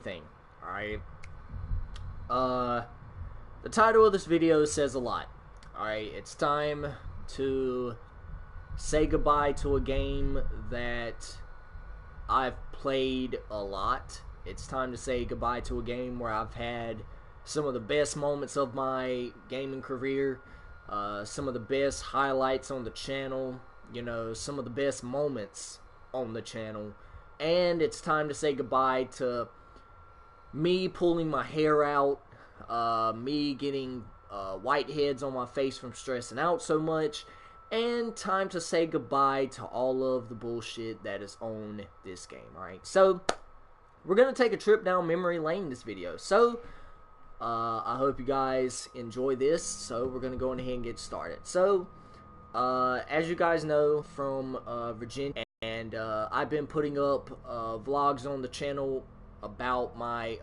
thing. Alright. The title of this video says a lot. Alright, it's time to say goodbye to a game that I've played a lot. It's time to say goodbye to a game where I've had some of the best moments of my gaming career, some of the best highlights on the channel, you know, some of the best moments on the channel. And it's time to say goodbye to me pulling my hair out, me getting whiteheads on my face from stressing out so much, and time to say goodbye to all of the bullshit that is on this game. Alright, so we're going to take a trip down memory lane this video. So, I hope you guys enjoy this. So, we're going to go ahead and get started. So, as you guys know from Virginia, and I've been putting up vlogs on the channel about my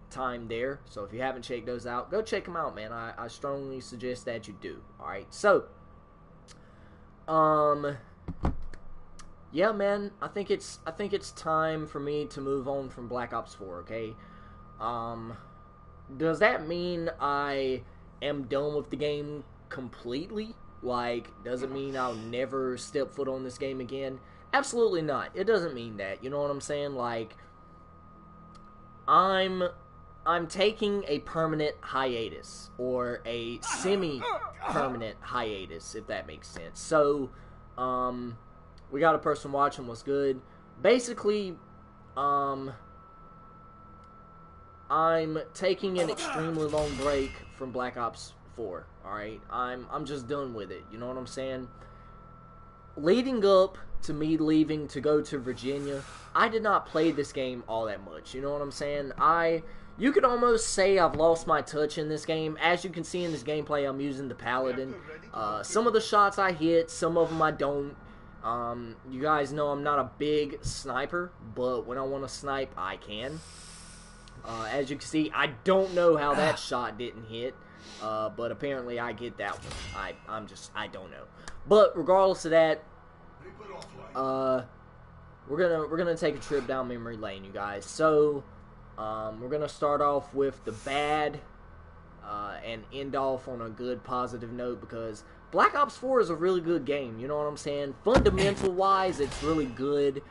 time there. So, if you haven't checked those out, go check them out, man. I strongly suggest that you do. Alright, so, yeah, man, I think it's time for me to move on from Black Ops 4, okay? Does that mean I am done with the game completely? Like, does it mean I'll never step foot on this game again? Absolutely not. It doesn't mean that. You know what I'm saying? Like, I'm taking a permanent hiatus, or a semi-permanent hiatus, if that makes sense. So, we got a person watching. What's good? Basically, I'm taking an extremely long break from Black Ops 4. Alright, I'm just done with it. You know what I'm saying? Leading up to me leaving to go to Virginia, I did not play this game all that much. You know what I'm saying? You could almost say I've lost my touch in this game. As you can see in this gameplay, I'm using the Paladin. Some of the shots I hit, some of them I don't. You guys know I'm not a big sniper, but when I want to snipe, I can. As you can see, I don't know how that shot didn't hit, but apparently I get that one. I don't know. But regardless of that, we're gonna take a trip down memory lane, you guys. So, we're gonna start off with the bad, and end off on a good positive note, because Black Ops 4 is a really good game, you know what I'm saying? Fundamental wise, it's really good.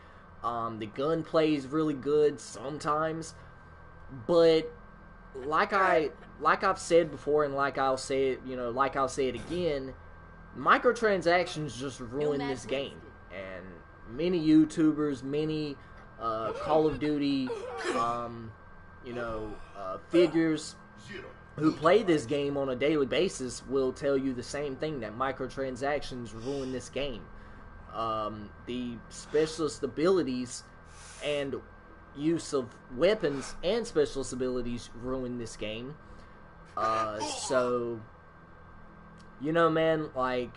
The gunplay is really good sometimes, but like I've said before, and like I'll say it, you know, like I'll say it again, microtransactions just ruin this game. And many YouTubers, many Call of Duty, you know, figures who play this game on a daily basis will tell you the same thing, that microtransactions ruin this game. The specialist abilities and use of weapons and specialist abilities ruin this game. So, you know, man, like,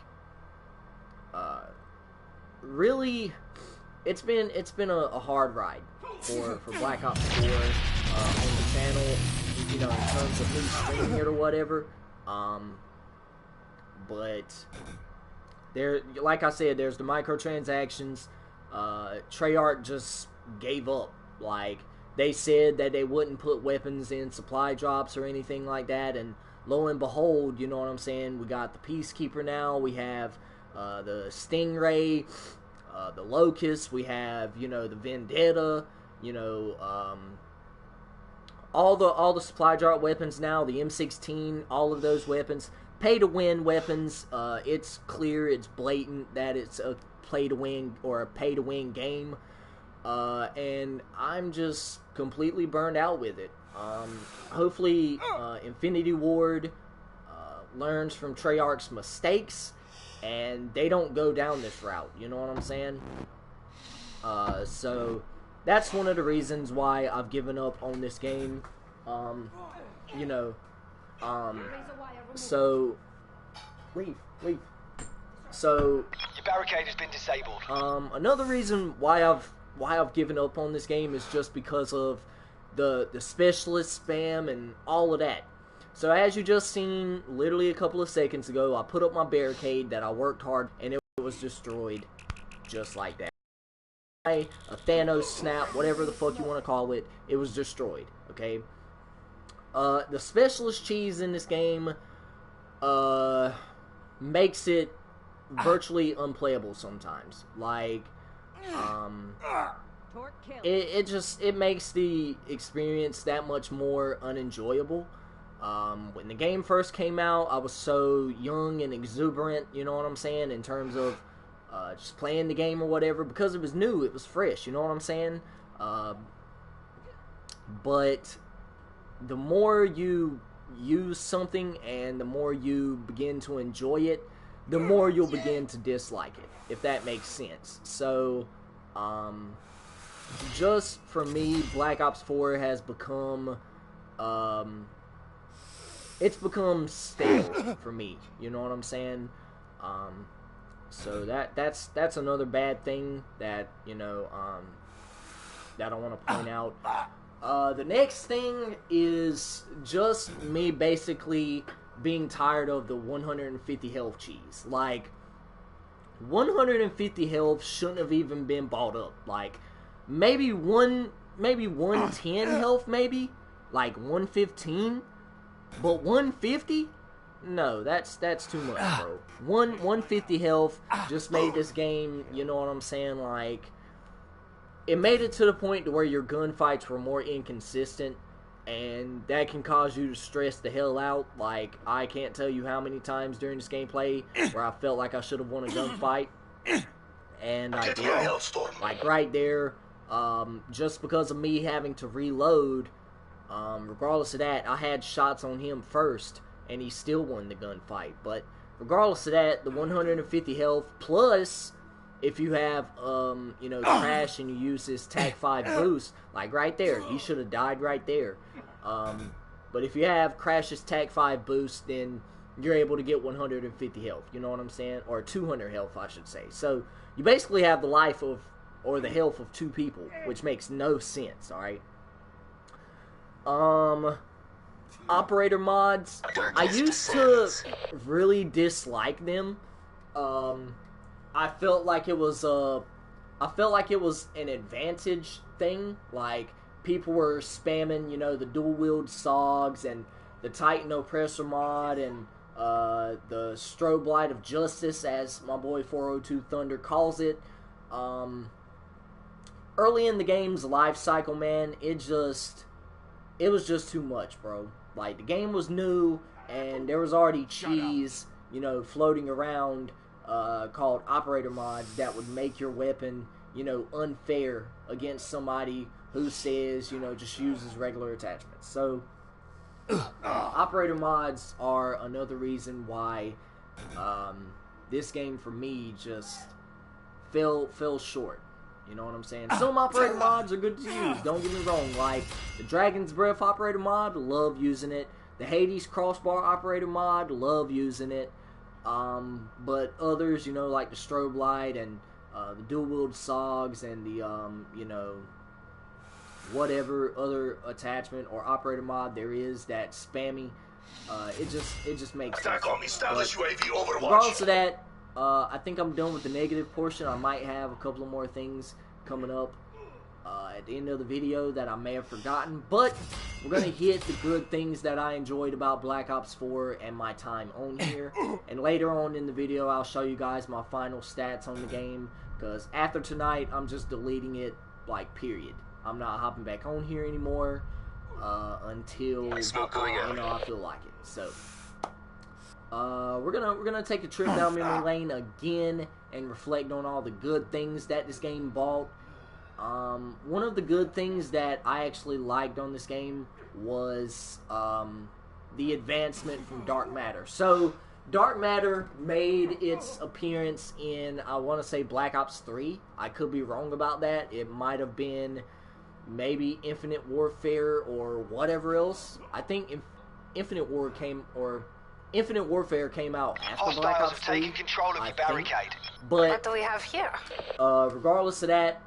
really, it's been a hard ride for Black Ops 4 on the channel, you know, in terms of me streaming it or whatever. But there, like I said, there's the microtransactions. Treyarch just gave up. Like, they said that they wouldn't put weapons in supply drops or anything like that, and lo and behold, you know what I'm saying, we got the Peacekeeper now, we have the Stingray, the Locust, we have, you know, the Vendetta, you know, all the supply drop weapons now, the M16, all of those weapons, pay-to-win weapons. It's clear, it's blatant that it's a play-to-win or a pay-to-win game. And I'm just completely burned out with it. Hopefully, Infinity Ward learns from Treyarch's mistakes, and they don't go down this route. You know what I'm saying? So that's one of the reasons why I've given up on this game. You know, so leave. So your barricade has been disabled. Another reason why I've given up on this game is just because of the specialist spam and all of that. So as you just seen literally a couple of seconds ago, I put up my barricade that I worked hard, and it was destroyed just like that. a Thanos snap, whatever the fuck you want to call it, it was destroyed, okay? The specialist cheese in this game makes it virtually unplayable sometimes. Like, it makes the experience that much more unenjoyable. When the game first came out, I was so young and exuberant, you know what I'm saying, in terms of just playing the game or whatever, because it was new, it was fresh, you know what I'm saying? But the more you use something and the more you begin to enjoy it, the more you'll begin to dislike it, if that makes sense. So, just for me, Black Ops 4 has become, it's become stale for me, you know what I'm saying? So that's another bad thing that, you know, that I want to point out. The next thing is just me basically being tired of the 150 health cheese. Like, 150 health shouldn't have even been bought up. Like, maybe 110 health, maybe, like 115, but 150? No, that's too much, bro. 150 health just made this game, you know what I'm saying, like, it made it to the point to where your gunfights were more inconsistent, and that can cause you to stress the hell out. Like, I can't tell you how many times during this gameplay where I felt like I should have won a gunfight, and I didn't. Like, right there, just because of me having to reload, regardless of that, I had shots on him first, and he still won the gunfight. But regardless of that, the 150 health, plus if you have, you know, Crash and you use his Tag 5 boost, like right there, he should have died right there. But if you have Crash's Tag 5 boost, then you're able to get 150 health, you know what I'm saying? Or 200 health, I should say. So you basically have the life of, or the health of 2 people, which makes no sense, alright? Operator mods, I used to really dislike them. I felt like it was an advantage thing. Like, people were spamming, you know, the dual wield SOGs and the Titan Oppressor mod and the Strobe Light of Justice, as my boy 402 Thunder calls it. Early in the game's life cycle, man, it was just too much, bro. Like, the game was new, and there was already cheese, you know, floating around, called operator mods that would make your weapon, you know, unfair against somebody who says, you know, just uses regular attachments. So, operator mods are another reason why, this game for me just fell short. You know what I'm saying? Some operator mods are good to use, don't get me wrong. Like, the Dragon's Breath operator mod, love using it. The Hades Crossbar operator mod, love using it. But others, you know, like the Strobe Light and the Dual Wield SOGs and the, you know, whatever other attachment or operator mod there is that's spammy, it just makes sense. Regardless of that, I think I'm done with the negative portion. I might have a couple of more things coming up at the end of the video that I may have forgotten, but we're going to hit the good things that I enjoyed about Black Ops 4 and my time on here. And later on in the video, I'll show you guys my final stats on the game, because after tonight, I'm just deleting it, like, period. I'm not hopping back on here anymore until, you know, I feel like it. So, we're gonna take a trip down memory lane again and reflect on all the good things that this game brought. One of the good things that I actually liked on this game was the advancement from Dark Matter. So, Dark Matter made its appearance in, I want to say, Black Ops 3. I could be wrong about that. It might have been maybe Infinite Warfare or whatever else. I think Infinite Warfare came out after Black Ops 3. Taking control of your barricade. But what do we have here? Regardless of that,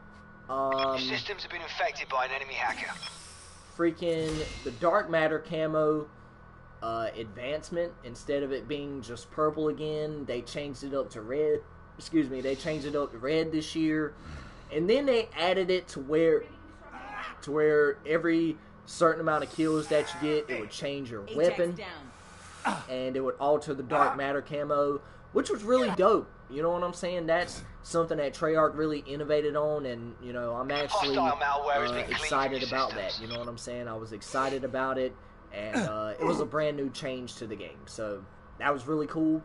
systems have been infected by an enemy hacker. Freaking the Dark Matter camo advancement, instead of it being just purple again, they changed it up to red. Excuse me, they changed it up to red this year, And then they added it to where every certain amount of kills that you get, it would change your weapon, and it would alter the dark matter camo, which was really dope. You know what I'm saying? That's something that Treyarch really innovated on, and you know, I'm actually excited about that. You know what I'm saying? I was excited about it, and it was a brand new change to the game, so that was really cool.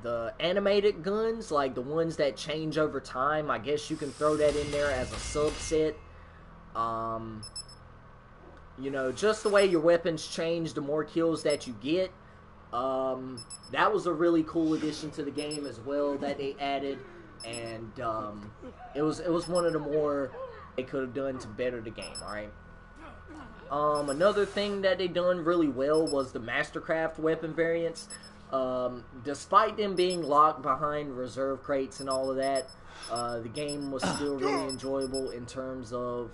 The animated guns, like the ones that change over time, I guess you can throw that in there as a subset. You know, just the way your weapons change the more kills that you get. That was a really cool addition to the game as well that they added, and it was one of the more they could have done to better the game. Alright. Another thing that they done really well was the Mastercraft weapon variants. Despite them being locked behind reserve crates and all of that, the game was still really enjoyable in terms of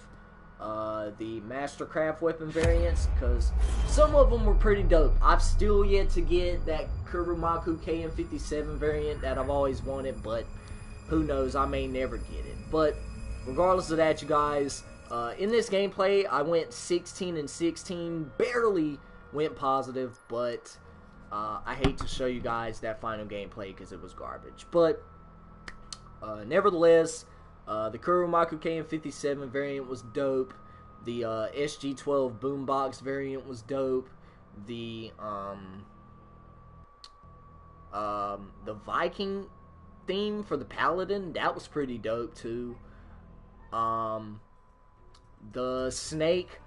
the Mastercraft weapon variants, because some of them were pretty dope. I've still yet to get that Kurumaku KM57 variant that I've always wanted, but who knows, I may never get it. But regardless of that, you guys, in this gameplay, I went 16 and 16, barely went positive, but I hate to show you guys that final gameplay because it was garbage. But nevertheless, the Kurumaku KM57 variant was dope. The SG12 boombox variant was dope. The Viking theme for the Paladin, that was pretty dope too. The Snake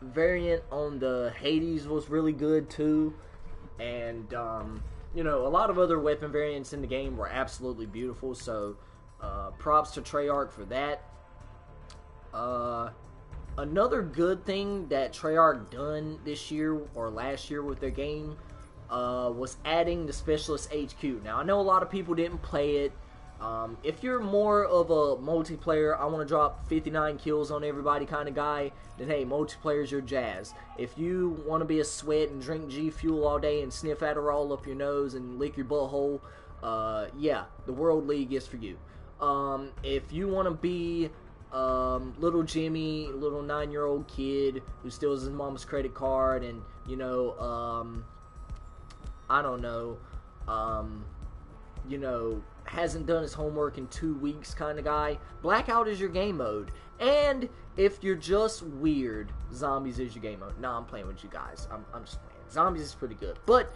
variant on the Hades was really good too. And, you know, a lot of other weapon variants in the game were absolutely beautiful, so props to Treyarch for that. Another good thing that Treyarch done this year or last year with their game was adding the Specialist HQ. Now, I know a lot of people didn't play it. If you're more of a multiplayer, I want to drop 59 kills on everybody kind of guy, then hey, multiplayer's your jazz. If you want to be a sweat and drink G Fuel all day and sniff Adderall up your nose and lick your butthole, yeah, the World League is for you. If you want to be little Jimmy, little 9-year-old kid who steals his mom's credit card and, you know, I don't know, you know, hasn't done his homework in 2 weeks kind of guy, Blackout is your game mode. And if you're just weird, Zombies is your game mode. Nah, I'm playing with you guys. I'm just playing. Zombies is pretty good. But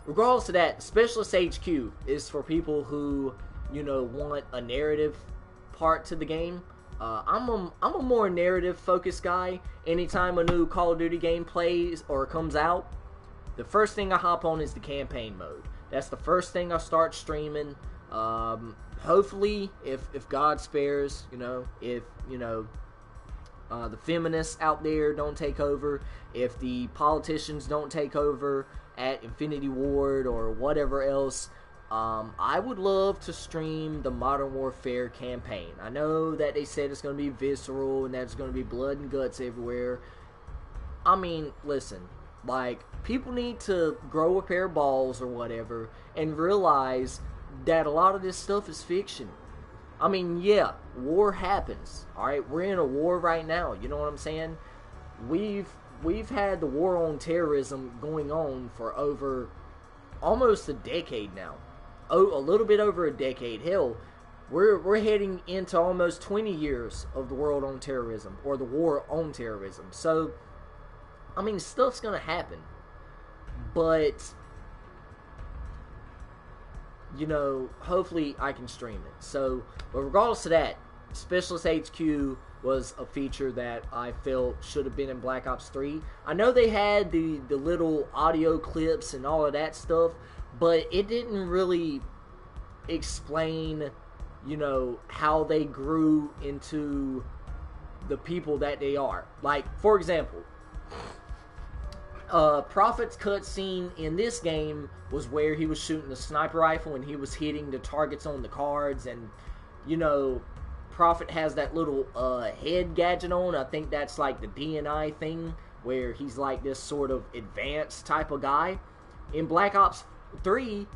regardless of that, Specialist HQ is for people who, you know, want a narrative part to the game. I'm a more narrative focused guy. Anytime a new Call of Duty game plays or comes out, the first thing I hop on is the campaign mode. That's the first thing I start streaming. Hopefully, if God spares, you know, if, you know, the feminists out there don't take over, if the politicians don't take over at Infinity Ward or whatever else, I would love to stream the Modern Warfare campaign. I know that they said it's going to be visceral and that it's going to be blood and guts everywhere. I mean, listen, like, people need to grow a pair of balls or whatever and realize that a lot of this stuff is fiction. I mean, yeah, war happens. Alright, we're in a war right now. You know what I'm saying? We've had the war on terrorism going on for over almost a decade now. Oh, a little bit over a decade. Hell, we're heading into almost 20 years of the world on terrorism, or the war on terrorism. So, I mean, stuff's gonna happen. But, you know, hopefully I can stream it. So, but regardless of that, Specialist HQ was a feature that I felt should have been in Black Ops 3. I know they had the little audio clips and all of that stuff, but it didn't really explain, you know, how they grew into the people that they are. Like, for example, Prophet's cutscene in this game was where he was shooting the sniper rifle and he was hitting the targets on the cards, and, you know, Prophet has that little head gadget on. I think that's like the DNI thing, where he's like this sort of advanced type of guy. In Black Ops 3,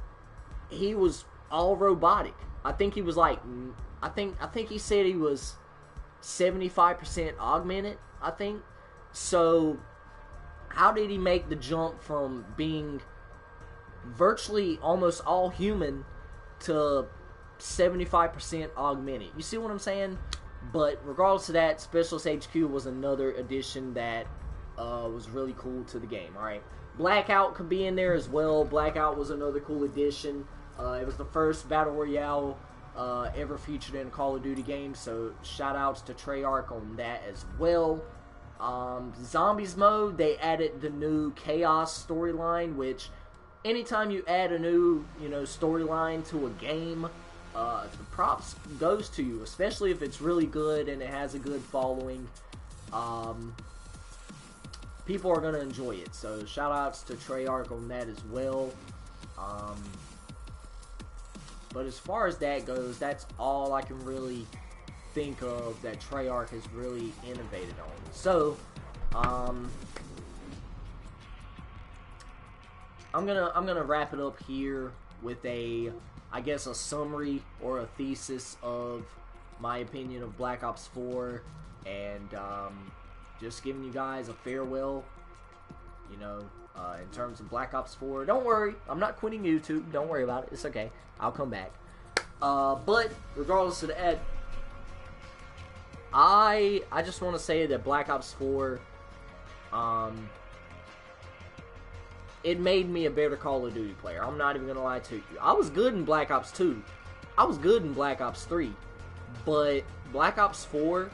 he was all robotic. I think he was like, I think he said he was 75% augmented, I think. So how did he make the jump from being virtually almost all human to 75% augmented? You see what I'm saying? But regardless of that, Specialist HQ was another addition that was really cool to the game. Alright, Blackout could be in there as well. Blackout was another cool addition. It was the first Battle Royale ever featured in a Call of Duty game, so shout outs to Treyarch on that as well. Zombies mode, they added the new Chaos storyline, which anytime you add a new, storyline to a game, the props goes to you, especially if it's really good and it has a good following. People are going to enjoy it, so shout outs to Treyarch on that as well. But as far as that goes, that's all I can really think of that Treyarch has really innovated on. So, I'm gonna wrap it up here with a summary or a thesis of my opinion of Black Ops 4, and just giving you guys a farewell, in terms of Black Ops 4. Don't worry, I'm not quitting YouTube. Don't worry about it. It's okay. I'll come back. But regardless of that, I just want to say that Black Ops 4, it made me a better Call of Duty player. I'm not even gonna lie to you. I was good in Black Ops 2. I was good in Black Ops 3. But Black Ops 4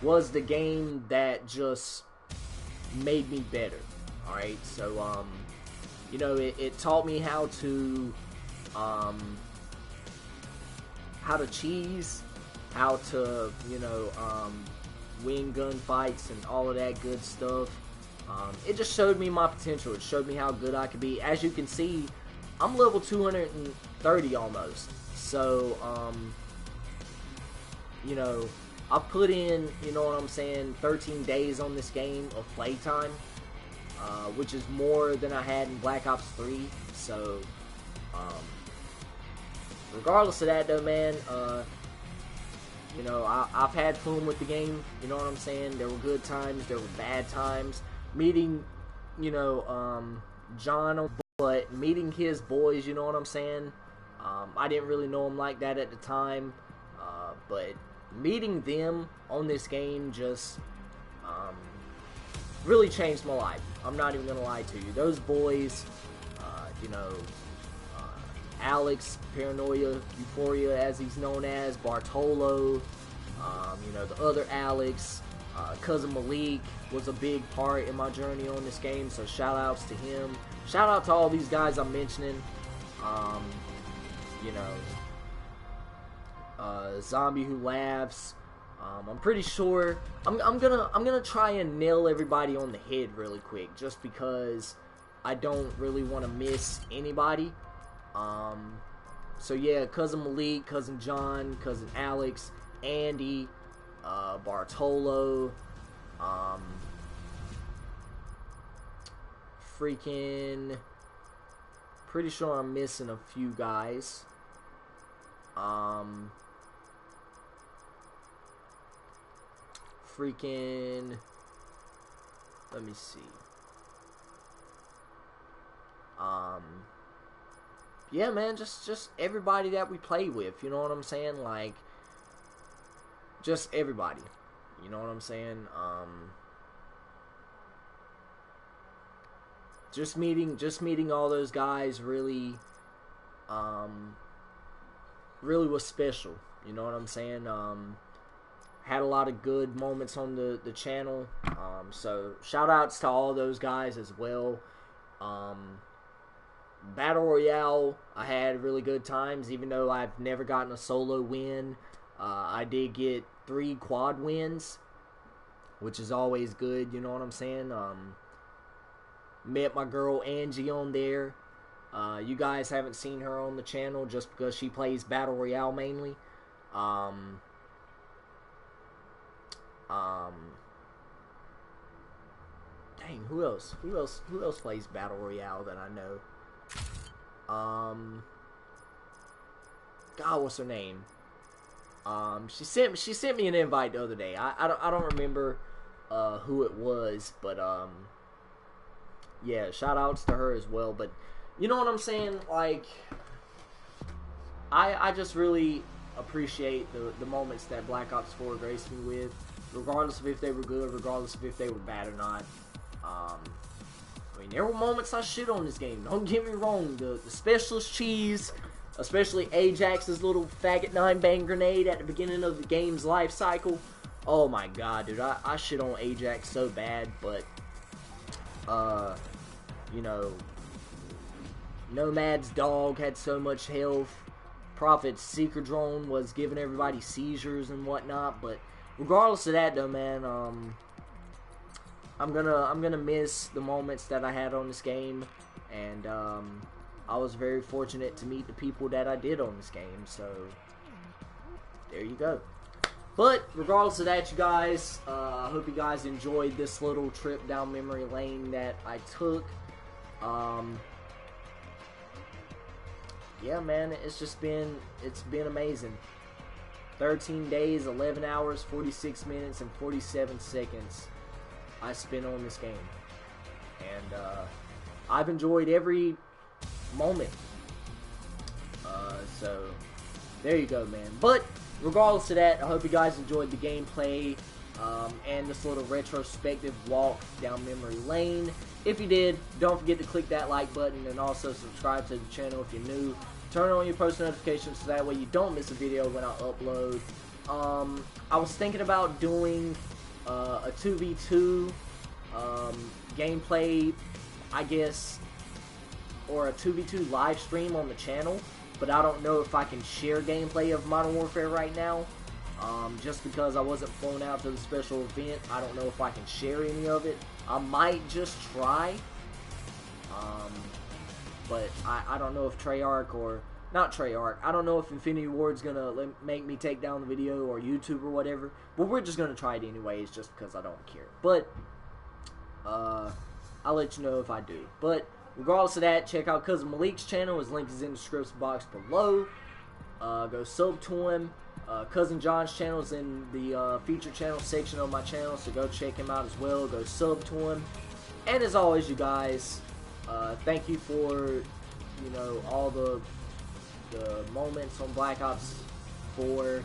was the game that just made me better. Alright, so, it taught me how to cheese, how to, win gunfights and all of that good stuff. It just showed me my potential. It showed me how good I could be. As you can see, I'm level 230 almost. So, I put in, 13 days on this game of playtime, which is more than I had in Black Ops 3. So, regardless of that though, man, I've had fun with the game, you know what I'm saying? There were good times, there were bad times. Meeting, John, but meeting his boys, you know what I'm saying? I didn't really know him like that at the time, but meeting them on this game just really changed my life. I'm not even gonna lie to you. Those boys, Alex, Paranoia, Euphoria as he's known as, Bartolo, the other Alex, Cousin Malik was a big part in my journey on this game, so shout outs to him. Shout out to all these guys I'm mentioning. Zombie Who Laughs. I'm pretty sure I'm gonna try and nail everybody on the head really quick, just because I don't really want to miss anybody. So yeah, Cousin Malik, Cousin John, Cousin Alex, Andy, Bartolo, freaking, pretty sure I'm missing a few guys. Freaking, let me see. Yeah, man, just everybody that we play with, you know what I'm saying? Like, just everybody, you know what I'm saying? Just meeting all those guys really, really was special, you know what I'm saying? Had a lot of good moments on the channel, so shout outs to all those guys as well. Battle Royale, I had really good times, even though I've never gotten a solo win. I did get 3 quad wins, which is always good, you know what I'm saying? Met my girl Angie on there. You guys haven't seen her on the channel just because she plays Battle Royale mainly. Dang, who else plays Battle Royale that I know? God, what's her name? She sent me an invite the other day. I don't remember who it was, but yeah, shout outs to her as well. But you know what I'm saying? Like, I just really appreciate the moments that Black Ops 4 graced me with, regardless of if they were good, regardless of if they were bad or not. I mean, there were moments I shit on this game. Don't get me wrong. The specialist cheese, especially Ajax's little faggot 9-bang grenade at the beginning of the game's life cycle. Oh my god, dude. I shit on Ajax so bad, but, you know, Nomad's dog had so much health. Prophet's seeker drone was giving everybody seizures and whatnot, but regardless of that, though, man, I'm gonna miss the moments that I had on this game, and I was very fortunate to meet the people that I did on this game. So there you go. But regardless of that, you guys, I hope you guys enjoyed this little trip down memory lane that I took. Yeah, man, it's been amazing. 13 days, 11 hours, 46 minutes, and 47 seconds I spent on this game. And I've enjoyed every moment. So there you go, man. But regardless of that, I hope you guys enjoyed the gameplay and this little retrospective walk down memory lane. If you did, don't forget to click that like button and also subscribe to the channel if you're new. Turn on your post notifications so that way you don't miss a video when I upload. I was thinking about doing a 2v2 gameplay, I guess, or a 2v2 live stream on the channel, but I don't know if I can share gameplay of Modern Warfare right now. Just because I wasn't flown out to the special event, I don't know if I can share any of it. I might just try, but I don't know if Treyarch or not Treyarch. I don't know if Infinity Ward's gonna make me take down the video, or YouTube or whatever. But we're just gonna try it anyways, just because I don't care. But I'll let you know if I do. But regardless of that, check out Cousin Malik's channel. His link is in the description box below. Go sub to him. Cousin John's channel is in the featured channel section of my channel, so go check him out as well. Go sub to him. And as always, you guys, thank you for, you know, all the moments on Black Ops 4,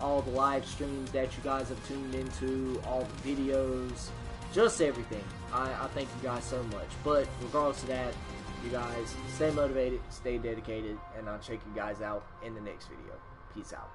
all the live streams that you guys have tuned into, all the videos, just everything. I thank you guys so much. But regardless of that, you guys stay motivated, stay dedicated, and I'll check you guys out in the next video. Peace out.